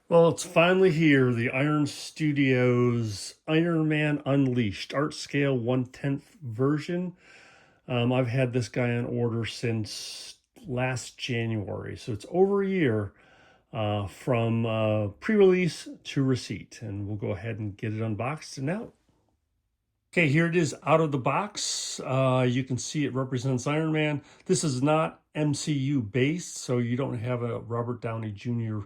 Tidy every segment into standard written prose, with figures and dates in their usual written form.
Well, it's finally here. The Iron Studios Iron Man Unleashed Art Scale 1/10th version. I've had this guy on order since last January, so it's over a year from pre-release to receipt, and we'll go ahead and get it unboxed and out. Okay, here it is out of the box. You can see it represents Iron Man. This is not MCU based, so you don't have a Robert Downey Jr.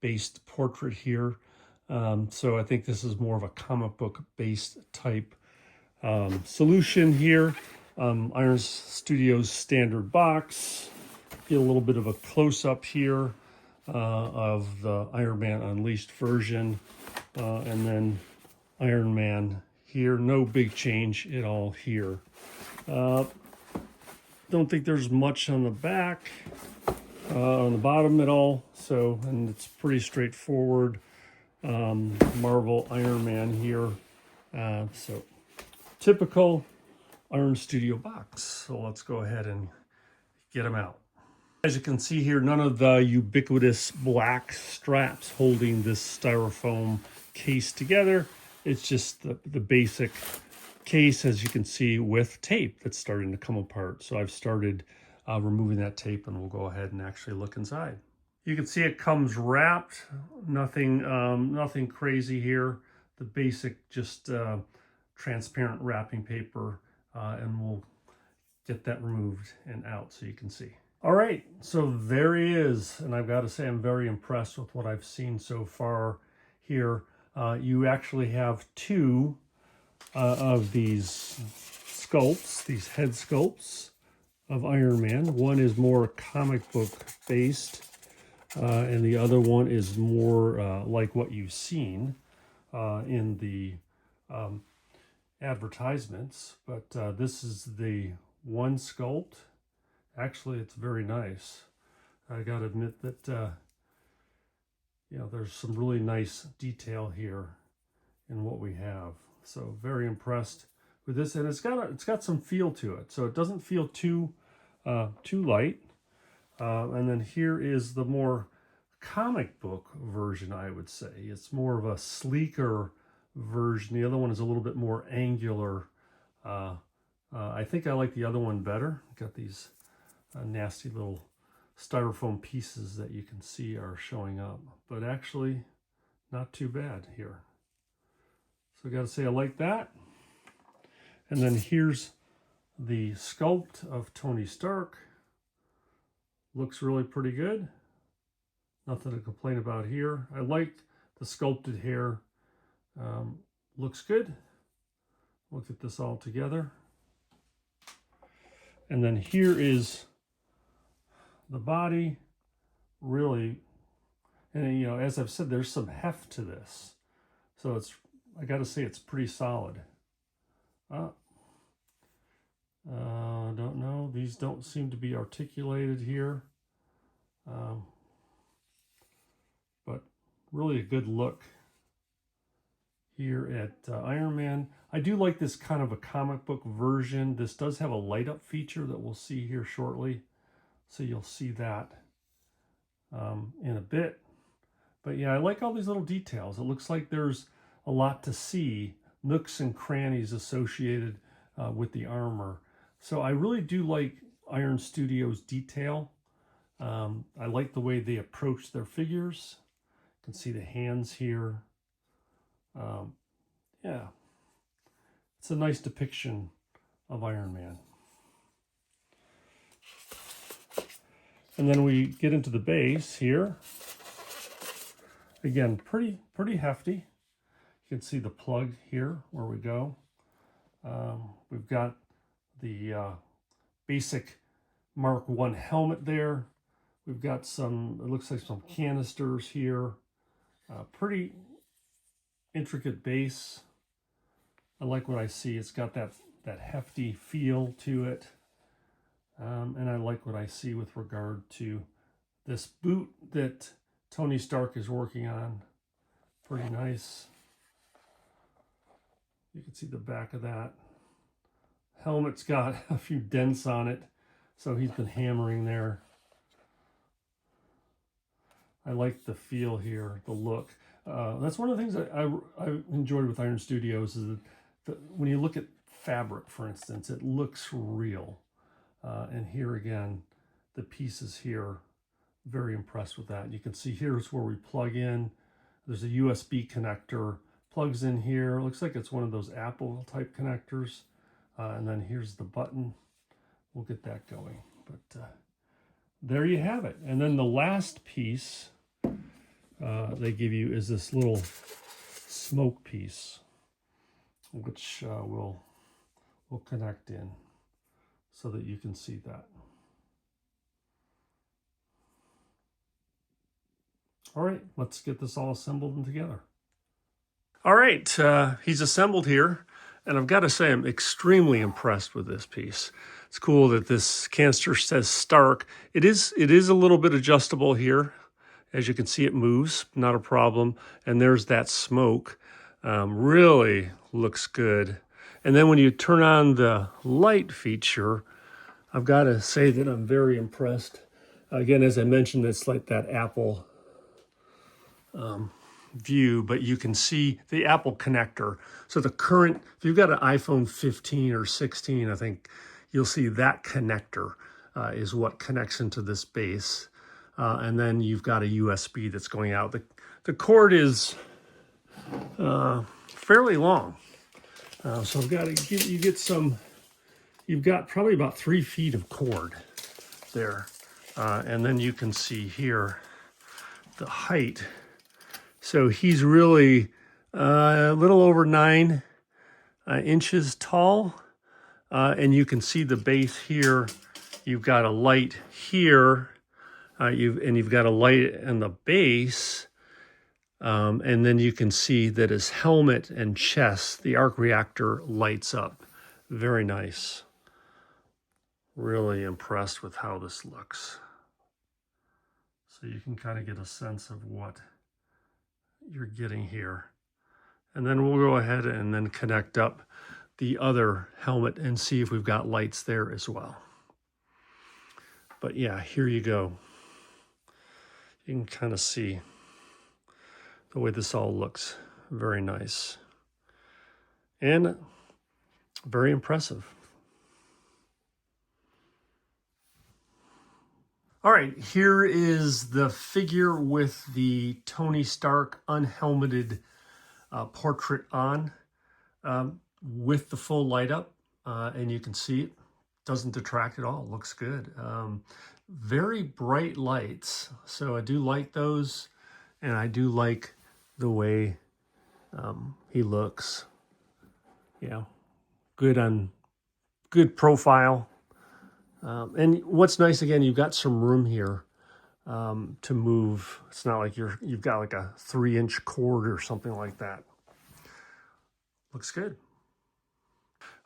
based portrait here. So I think this is more of a comic book based type solution here. Iron Studios standard box. Get a little bit of a close up here of the Iron Man Unleashed version, and then Iron Man here. No big change at all here. Don't think there's much on the back, on the bottom at all. So, and it's pretty straightforward. Marvel Iron Man here. So typical Iron Studio box. So let's go ahead and get them out. As you can see here, none of the ubiquitous black straps holding this styrofoam case together. It's just the basic case, as you can see, with tape that's starting to come apart. So I've started removing that tape, and we'll go ahead and actually look inside. You can see it comes wrapped, nothing crazy here. The basic, just transparent wrapping paper, and we'll get that removed and out so you can see. All right, so there he is, and I've got to say I'm very impressed with what I've seen so far here. You actually have two of these sculpts, these head sculpts of Iron Man. One is more comic book based, and the other one is more like what you've seen in the advertisements. But this is the one sculpt. Actually, it's very nice. I got to admit that there's some really nice detail here in what we have. So very impressed with this, and it's got some feel to it. So it doesn't feel too light. And then here is the more comic book version, I would say. It's more of a sleeker version. The other one is a little bit more angular. I think I like the other one better. Got these nasty little styrofoam pieces that you can see are showing up, but actually not too bad here. So I got to say I like that. And then here's the sculpt of Tony Stark. Looks really pretty good. Nothing to complain about here. I like the sculpted hair. Looks good. Look at this all together. And then here is the body. Really, and as I've said, there's some heft to this. So I got to say it's pretty solid. Don't know. These don't seem to be articulated here. But really a good look here at Iron Man. I do like this kind of a comic book version. This does have a light up feature that we'll see here shortly. So you'll see that in a bit. But yeah, I like all these little details. It looks like there's a lot to see, nooks and crannies associated with the armor. So I really do like Iron Studios detail. I like the way they approach their figures. You can see the hands here. Yeah, it's a nice depiction of Iron Man. And then we get into the base here. Again, pretty hefty. You can see the plug here where we go. We've got the basic Mark I helmet there. We've got some, it looks like some canisters here. Pretty intricate base. I like what I see. It's got that hefty feel to it. And I like what I see with regard to this boot that Tony Stark is working on. Pretty nice. You can see the back of that. Helmet's got a few dents on it, so he's been hammering there. I like the feel here, the look. That's one of the things I enjoyed with Iron Studios is that when you look at fabric, for instance, it looks real. And here again, the pieces here, very impressed with that. You can see here's where we plug in. There's a USB connector, plugs in here. It looks like it's one of those Apple type connectors. And then here's the button. We'll get that going. But there you have it. And then the last piece they give you is this little smoke piece, which we'll connect in so that you can see that. All right, let's get this all assembled and together. All right, he's assembled here, and I've got to say I'm extremely impressed with this piece. It's cool that this canister says Stark. It is a little bit adjustable here. As you can see, it moves, not a problem. And there's that smoke. Really looks good. And then when you turn on the light feature, I've got to say that I'm very impressed. Again, as I mentioned, it's like that Apple view, but you can see the Apple connector. So the current, if you've got an iPhone 15 or 16, I think you'll see that connector is what connects into this base. And then you've got a USB that's going out. The cord is fairly long. So I've got to you've got probably about 3 feet of cord there. And then you can see here the height. So he's really a little over 9 inches tall. And you can see the base here. You've got a light here. You've got a light in the base. And then you can see that his helmet and chest, the arc reactor lights up. Very nice. Really impressed with how this looks. So you can kind of get a sense of what you're getting here. And then we'll go ahead and then connect up the other helmet and see if we've got lights there as well. But yeah, here you go. You can kind of see the way this all looks. Very nice. And very impressive. All right, here is the figure with the Tony Stark unhelmeted portrait on with the full light up. And you can see it doesn't detract at all. Looks good. Very bright lights. So I do like those. And I do like the way he looks. Yeah, good profile. And what's nice, again, you've got some room here to move. It's not like you've got like a 3-inch cord or something like that. Looks good.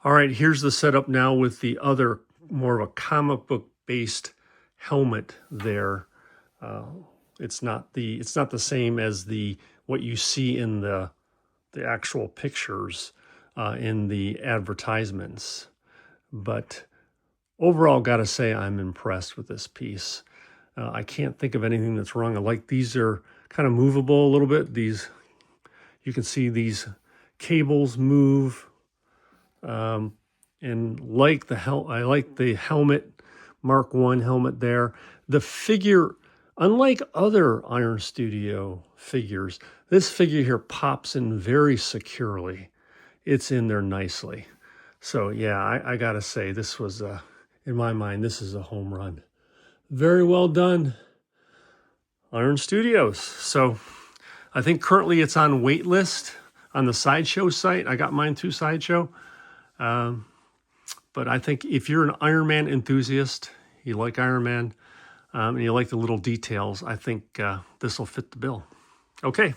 All right, here's the setup now with the other, more of a comic book based helmet there. It's not the same as what you see in the actual pictures in the advertisements, but overall, gotta say I'm impressed with this piece. I can't think of anything that's wrong. I like these are kind of movable a little bit. These, you can see these cables move, and I like the helmet, Mark I helmet there. The figure, unlike other Iron Studio figures, this figure here pops in very securely. It's in there nicely. So yeah, I gotta say this was in my mind, this is a home run. Very well done, Iron Studios. So I think currently it's on wait list on the Sideshow site. I got mine through Sideshow. But I think if you're an Iron Man enthusiast, you like Iron Man, and you like the little details, I think this will fit the bill. Okay,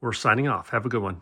we're signing off. Have a good one.